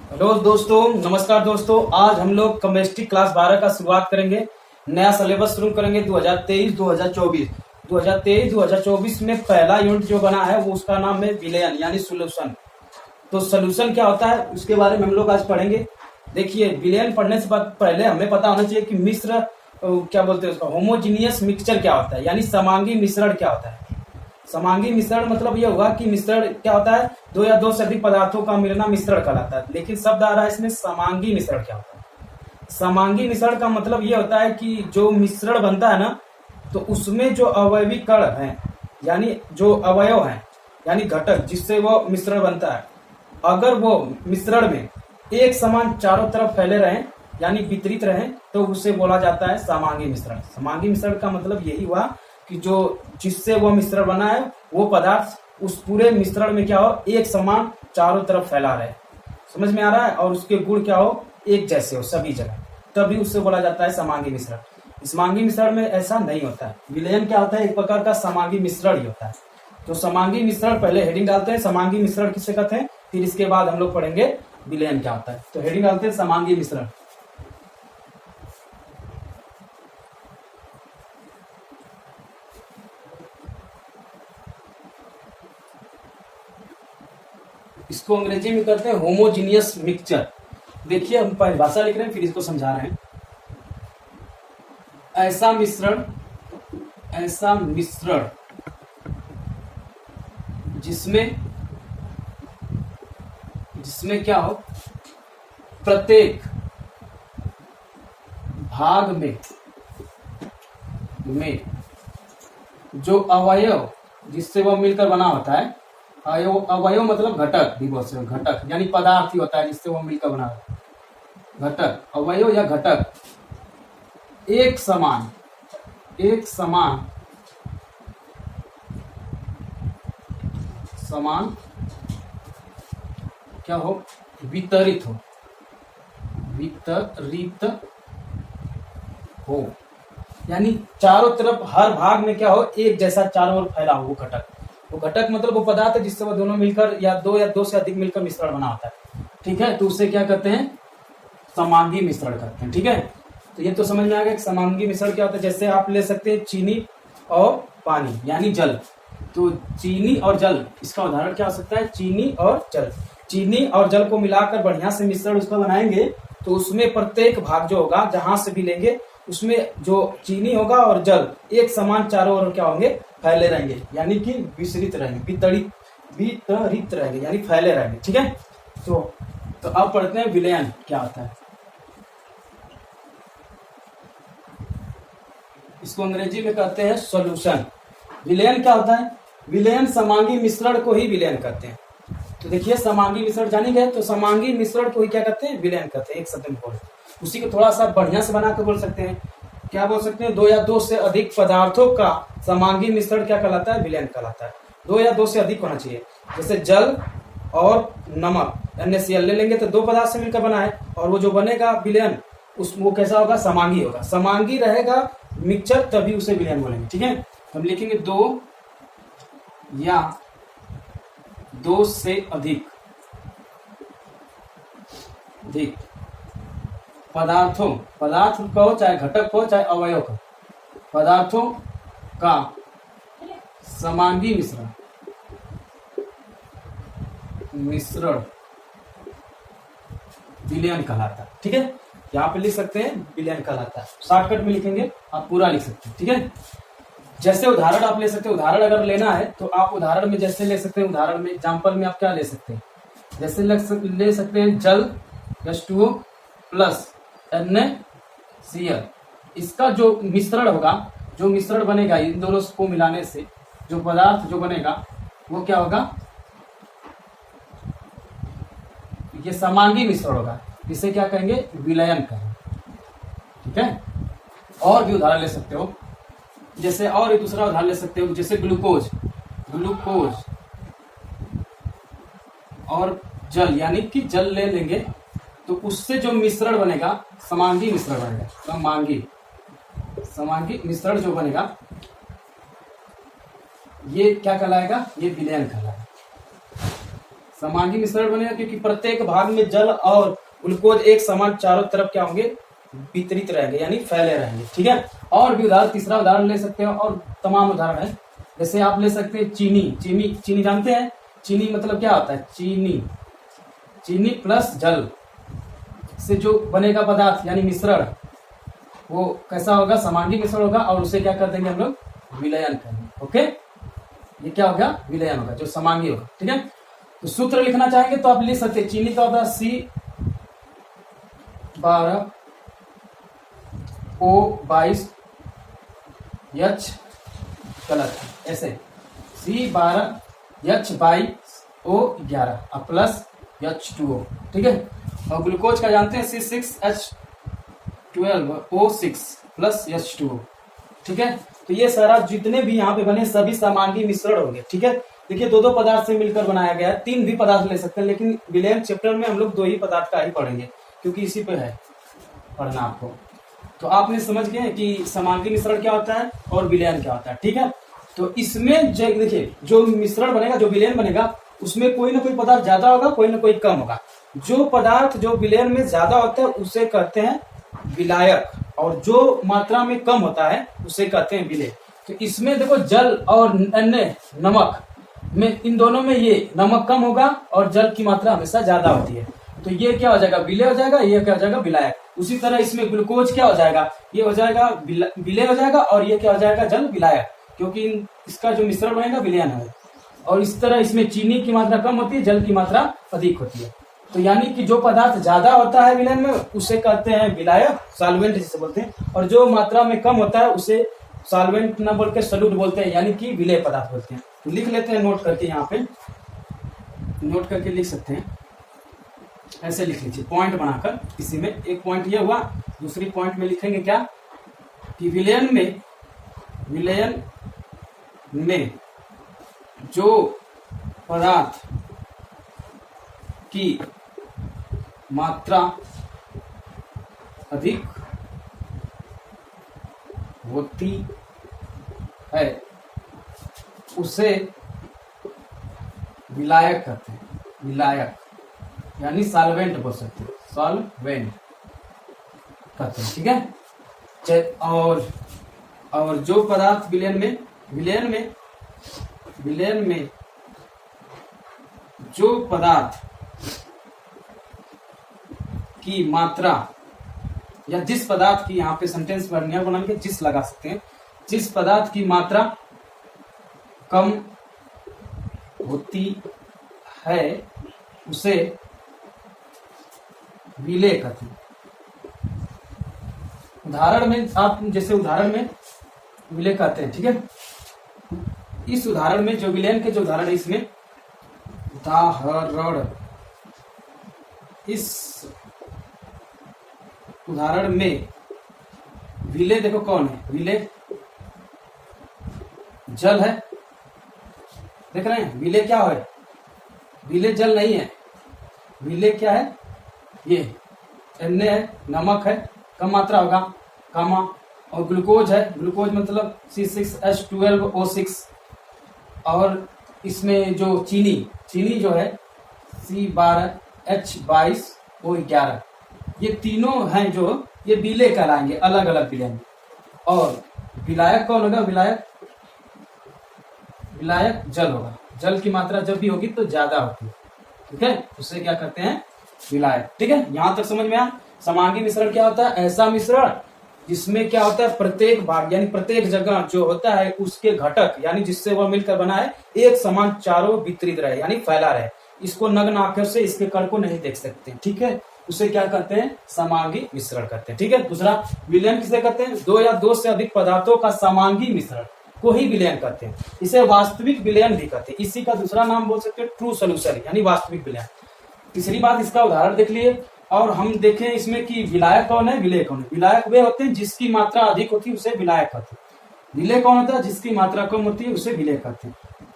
Hello दोस्तों, नमस्कार दोस्तों। आज हम लोग केमिस्ट्री क्लास 12 का शुरुआत करेंगे। नया सिलेबस शुरू करेंगे 2023-2024। 2023-2024 में पहला यूनिट जो बना है वो उसका नाम है विलयन यानी सोल्यूशन। तो सोल्यूशन क्या होता है उसके बारे में हम लोग आज पढ़ेंगे। देखिए, विलयन पढ़ने से पहले हमें पता होना चाहिए कि मिश्र क्या बोलते हैं उसका, होमोजीनियस मिक्सचर क्या होता है यानी समांगी मिश्रण क्या होता है। समांगी मिश्रण मतलब ये होगा कि मिश्रण क्या होता है, दो या दो से अधिक पदार्थों का मिलना मिश्रण कहलाता है। लेकिन शब्द आ रहा है इसमें समांगी मिश्रण क्या होता है। समांगी मिश्रण का मतलब ये होता है कि जो मिश्रण बनता है ना, तो उसमें जो अवयवी कण हैं यानी जो अवयव हैं यानी घटक जिससे वो मिश्रण बनता है, अगर वो मिश्रण में एक समान चारों तरफ फैले रहें यानी वितरित रहें तो उसे बोला जाता है समांगी मिश्रण। समांगी मिश्रण का मतलब यही हुआ कि जो जिससे वो मिश्रण बना है वो पदार्थ उस पूरे मिश्रण में क्या हो, एक समान चारों तरफ फैला रहे। समझ में आ रहा है। और उसके गुण क्या हो, एक जैसे हो सभी जगह, तभी उससे बोला जाता है समांगी मिश्रण। समांगी मिश्रण में ऐसा नहीं होता है। विलयन क्या होता है, एक प्रकार का समांगी मिश्रण ही होता है। तो समांगी मिश्रण पहले हेडिंग डालते हैं, समांगी मिश्रण किसे कहते हैं, फिर इसके बाद हम लोग पढ़ेंगे विलयन क्या होता है। तो हेडिंग डालते हैं समांगी मिश्रण। इसको अंग्रेजी में कहते हैं होमोजीनियस मिक्सचर। देखिए, हम परिभाषा लिख रहे हैं फिर इसको समझा रहे हैं। ऐसा मिश्रण जिसमें क्या हो, प्रत्येक भाग में जो अवयव जिससे वह मिलकर बना होता है, अवयव मतलब घटक भी बोल सकते, घटक यानी पदार्थ ही होता है जिससे वो मिलकर बना होता है। घटक, अवयव या घटक एक समान क्या हो, वितरित हो यानी चारों तरफ हर भाग में क्या हो, एक जैसा चारों ओर फैला हो वो घटक। वो घटक मतलब वो पदार्थ है जिससे वो दोनों मिलकर या दो से अधिक मिलकर मिश्रण बना होता है। ठीक है, तो उसे क्या कहते हैं, समांगी मिश्रण कहते हैं। ठीक है, तो ये तो समझ में आ गया कि समांगी मिश्रण क्या होता है। जैसे आप ले सकते हैं चीनी और पानी यानी जल। तो चीनी और जल, इसका उदाहरण क्या हो सकता है, चीनी और जल। चीनी और जल को मिलाकर बढ़िया से मिश्रण उसका बनाएंगे तो उसमें प्रत्येक भाग जो होगा, जहां से भी लेंगे उसमें जो चीनी होगा और जल एक समान चारों ओर क्या होंगे, फैले रहेंगे यानी कि विसरित रहेंगे, वितरित रहेंगे यानी फैले रहेंगे। ठीक है, तो अब पढ़ते हैं विलयन क्या होता है। इसको अंग्रेजी में कहते हैं सॉल्यूशन। विलयन क्या होता है, विलयन समांगी मिश्रण को ही विलयन कहते हैं। तो देखिए, समांगी मिश्रण जानी गए तो समांगी मिश्रण को ही क्या कहते हैं, विलयन कहते हैं। एक शब्द में बोल, उसी को थोड़ा सा बढ़िया से बना कर बोल सकते हैं। क्या बोल सकते हैं, दो या दो से अधिक पदार्थों का समांगी मिश्रण क्या कहलाता है, विलयन कहलाता है। दो या दो से अधिक होना चाहिए। जैसे जल और नमक NaCl ले लेंगे तो दो पदार्थ से मिलकर बना है, और वो जो बनेगा विलयन वो कैसा होगा, समांगी होगा। समांगी रहेगा मिक्सचर तभी उसे विलयन बोलेंगे। ठीक है, हम लिखेंगे दो या दो से अधिक पदार्थ कहो चाहे घटक हो चाहे अवयव हो, पदार्थों का समांगी मिश्रण विलयन कहलाता है। ठीक है, यहाँ पे लिख सकते हैं विलयन कहलाता है। शॉर्टकट में लिखेंगे, आप पूरा लिख सकते हैं। ठीक है, जैसे उदाहरण आप ले सकते हैं। उदाहरण अगर लेना है तो आप उदाहरण में जैसे ले सकते हैं, उदाहरण में एग्जाम्पल में आप क्या ले सकते हैं, जैसे ले सकते हैं जल H2O प्लस NaCl। इसका जो मिश्रण होगा, जो मिश्रण बनेगा इन दोनों को मिलाने से जो पदार्थ जो बनेगा वो क्या होगा, ये समांगी मिश्रण होगा। इसे क्या कहेंगे, विलयन कहेंगे। ठीक है, और भी उदाहरण ले सकते हो। जैसे और एक दूसरा उदाहरण ले सकते हो, जैसे ग्लूकोज और जल यानी कि जल ले लेंगे तो उससे जो मिश्रण बनेगा समांगी मिश्रण बनेगा। समांगी मिश्रण जो बनेगा ये क्या कहलाएगा, ये विलयन कहलाएगा। समांगी मिश्रण बनेगा क्योंकि प्रत्येक भाग में जल और ग्लूकोज एक समान चारों तरफ क्या होंगे, वितरित रहेंगे यानी फैले रहेंगे। ठीक है, और भी उदाहरण, तीसरा उदाहरण ले सकते हैं और तमाम उदाहरण है। जैसे आप ले सकते हैं चीनी। चीनी चीनी जानते हैं, चीनी मतलब क्या होता है, चीनी चीनी प्लस जल से जो बनेगा पदार्थ यानी मिश्रण, वो कैसा होगा, समांगी मिश्रण होगा, और उसे क्या कर देंगे हम लोग, विलयन करेंगे। ओके, ये क्या होगा, विलयन होगा, जो समांगी होगा। ठीक है, तो सूत्र लिखना चाहेंगे तो आप लिख सकते हैं, चीनी का होता है C12O22, H गलत है, ऐसे C12H22O11 प्लस H2O। ठीक है, और ग्लूकोज का जानते हैं C6H12O6 प्लस H2O। ठीक है, तो ये सारा जितने भी यहाँ पे बने सभी समांगी मिश्रण होंगे। ठीक है, देखिए दो दो पदार्थ से मिलकर बनाया गया है, तीन भी पदार्थ ले सकते हैं, लेकिन विलयन चैप्टर में हम लोग दो ही पदार्थ का ही पढ़ेंगे क्योंकि इसी पे है पढ़ना आपको। तो आपने समझ गए कि समांगी मिश्रण क्या होता है और विलयन क्या होता है। ठीक है, तो इसमें देखिए जो मिश्रण बनेगा, जो विलयन बनेगा, उसमें कोई ना कोई पदार्थ ज्यादा होगा, कोई ना कोई कम होगा। जो पदार्थ जो विलयन में ज्यादा होता है उसे कहते हैं विलायक, और जो मात्रा में कम होता है उसे कहते हैं विलेय। तो इसमें देखो जल और अन्य नमक में, इन दोनों में ये नमक कम होगा और जल की मात्रा हमेशा ज्यादा होती है, तो ये क्या हो जाएगा, विलेय हो जाएगा, ये क्या हो जाएगा, विलायक। उसी तरह इसमें ग्लूकोज क्या हो जाएगा, ये हो जाएगा विलेय हो जाएगा, और ये क्या हो जाएगा, जल विलायक, क्योंकि इसका जो मिश्रण बनेगा विलयन है। और इस तरह इसमें चीनी की मात्रा कम होती है, जल की मात्रा अधिक होती है। तो यानी कि जो पदार्थ ज्यादा होता है विलयन में उसे कहते हैं विलायक, सॉल्वेंट जिसे बोलते हैं, और जो मात्रा में कम होता है उसे सॉल्वेंट न बोल के सॉल्यूट बोलते हैं, यानी कि विलेय पदार्थ बोलते हैं। तो लिख लेते हैं नोट करके, यहाँ पे नोट करके लिख सकते हैं, ऐसे लिख लीजिए पॉइंट बनाकर। इसी में एक पॉइंट ये हुआ, दूसरी पॉइंट में लिखेंगे क्या कि विलयन में जो पदार्थ की मात्रा अधिक होती है उसे विलायक कहते हैं, विलायक यानी सॉल्वेंट बोल सकते हैं, सॉल्वेंट कहते हैं। ठीक है, और जो पदार्थ विलयन में जो पदार्थ की मात्रा, या जिस पदार्थ की, यहाँ पे सेंटेंस बढ़िया बना के जिस लगा सकते हैं, जिस पदार्थ की मात्रा कम होती है उसे विलेय कहते हैं। उदाहरण में आप जैसे उदाहरण में विलेय कहते हैं। ठीक है, इस उदाहरण में जो विलयन के जो उदाहरण है, इसमें उदाहरण, इस उदाहरण में विलेय देखो कौन है, विलेय जल है, देख रहे हैं, विलेय क्या है, विलेय जल नहीं है, विलेय क्या है, ये Na है, नमक है, कम मात्रा होगा, कामा, और ग्लूकोज है, ग्लूकोज मतलब C6H12O6, और इसमें जो चीनी जो है C12H22O11, ये तीनों हैं जो ये विलेय कहलाएंगे, अलग अलग विलयन में। और विलायक कौन होगा, विलायक जल होगा, जल की मात्रा जब भी होगी तो ज्यादा होती है। ठीक है, उसे क्या कहते हैं, विलायक। ठीक है, यहां तक समझ में आया। समांगी मिश्रण क्या होता है, ऐसा मिश्रण जिसमें क्या होता है, प्रत्येक भाग यानी प्रत्येक जगह जो होता है उसके घटक यानी जिससे वह मिलकर बना है एक समान चारों वितरित रहे यानी फैला रहे, इसको नग्न आंखों से इसके कण को नहीं देख सकते। ठीक है, उसे क्या कहते हैं, समांगी मिश्रण कहते हैं। ठीक है, दूसरा विलयन किसे कहते हैं, दो या दो से अधिक पदार्थों का समांगी मिश्रण को ही विलयन कहते हैं, इसे वास्तविक विलयन भी कहते हैं। इसी का दूसरा नाम बोल सकते हैं ट्रू सोल्यूशन यानी वास्तविक विलयन। तीसरी बात, इसका उदाहरण देख लिए, और हम देखें इसमें कि विलायक कौन है, विलेय कौन है। विलायक वे होते हैं जिसकी मात्रा अधिक होती है उसे विलायक कहते हैं। विलेय कौन होता है, जिसकी मात्रा कम होती है उसे विलेय कहते हैं।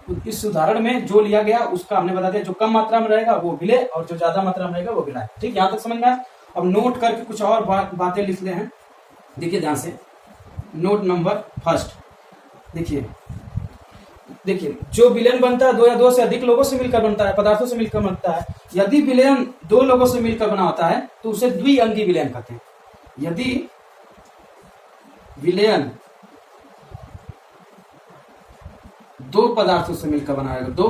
तो इस उदाहरण में जो लिया गया उसका हमने बता दिया, जो कम मात्रा में रहेगा वो विलेय और जो ज्यादा मात्रा में रहेगा वो विलायक। ठीक, यहाँ तक समझ में आया। अब नोट करके कुछ और बातें लिख ले हैं, देखिए ध्यान से। नोट नंबर फर्स्ट, देखिए देखिए, जो विलयन बनता है दो या दो से अधिक लोगों से मिलकर बनता है, पदार्थों से मिलकर बनता है। यदि विलयन दो लोगों से मिलकर बना होता है तो उसे द्विअंगी विलयन कहते हैं। यदि विलयन दो पदार्थों से मिलकर बनाएगा, दो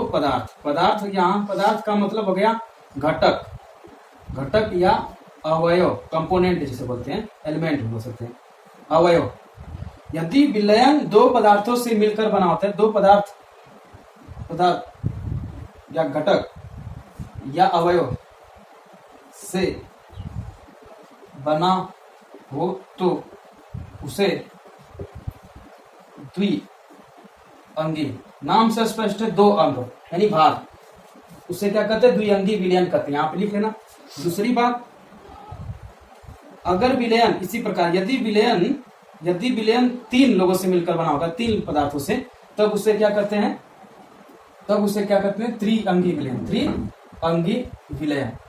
पदार्थ यहाँ पदार्थ का मतलब हो गया घटक या अवयव, कंपोनेंट जिसे बोलते हैं, एलिमेंट बोल सकते हैं, अवयव। यदि विलयन दो पदार्थों से मिलकर बना होता है, दो पदार्थ या घटक या अवयव से बना हो तो उसे द्विअंगी, नाम से स्पष्ट है, दो अंग यानी भाग, उसे क्या कहते हैं? द्विअंगी विलयन कहते हैं। आप लिख लेना। दूसरी बात, अगर विलयन इसी प्रकार, यदि विलयन तीन लोगों से मिलकर बना होगा, तीन पदार्थों से, तब उसे क्या कहते हैं? त्रिअंगी विलयन।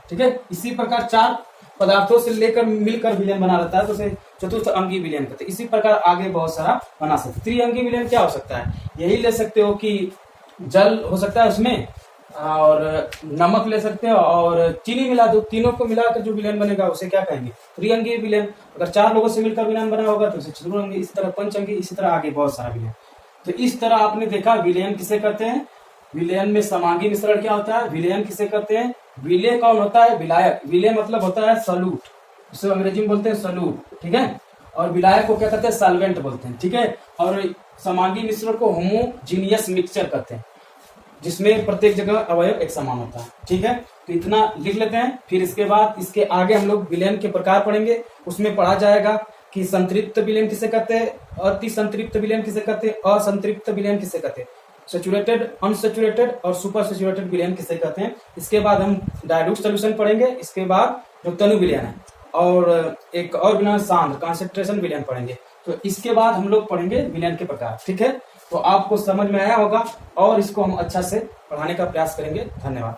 ठीक है। इसी प्रकार चार पदार्थों से लेकर मिलकर विलयन बना रहता है तो उसे चतुर्थ अंगी विलयन कहते हैं। इसी प्रकार आगे बहुत सारा बना सकते हैं। त्रिअंगी विलयन क्या हो सकता है? यही ले सकते हो कि जल हो सकता है उसमें, और नमक ले सकते हो और चीनी मिला दो, तीनों को मिलाकर जो विलयन बनेगा उसे क्या कहेंगे? त्रिअंगी विलयन। अगर चार लोगों से मिलकर विलयन बना होगा तो उसे चतुरंगी, इसी तरह पंचअंगी, इसी तरह आगे बहुत सारा विलयन। तो इस तरह आपने देखा विलयन किसे कहते हैं। विलयन में समांगी मिश्रण क्या होता है? विलयन किसे कहते हैं? विलय कौन होता है? विलायक। विलय मतलब होता है सॉल्यूट, इसे अंग्रेजी में बोलते हैं सॉल्यूट। ठीक है। और विलायक को क्या कहते हैं? सॉल्वेंट बोलते हैं। ठीक है। और समांगी मिश्रण को होमोजीनियस मिक्सचर कहते हैं, जिसमें प्रत्येक जगह अवयव एक समान होता है। ठीक है। तो इतना लिख लेते हैं। फिर इसके बाद इसके आगे हम लोग विलयन के प्रकार पढ़ेंगे। उसमें पढ़ा जाएगा कि संतृप्त विलयन किसे कहते हैं, अति संतृप्त विलयन किसे कहते हैं, असंतृप्त विलयन किसे कहते हैं, सैचुरेटेड, अनसैचुरेटेड और सुपर सैचुरेटेड विलयन किसे कहते हैं। इसके बाद हम डाइल्यूट सॉल्यूशन पढ़ेंगे। इसके बाद जो तनु विलयन है और एक और विलयन सांद्र कॉन्सेंट्रेशन विलयन पढ़ेंगे। तो इसके बाद हम लोग पढ़ेंगे विलयन के प्रकार। ठीक है। तो आपको समझ में आया होगा और इसको हम अच्छा से पढ़ाने का प्रयास करेंगे। धन्यवाद।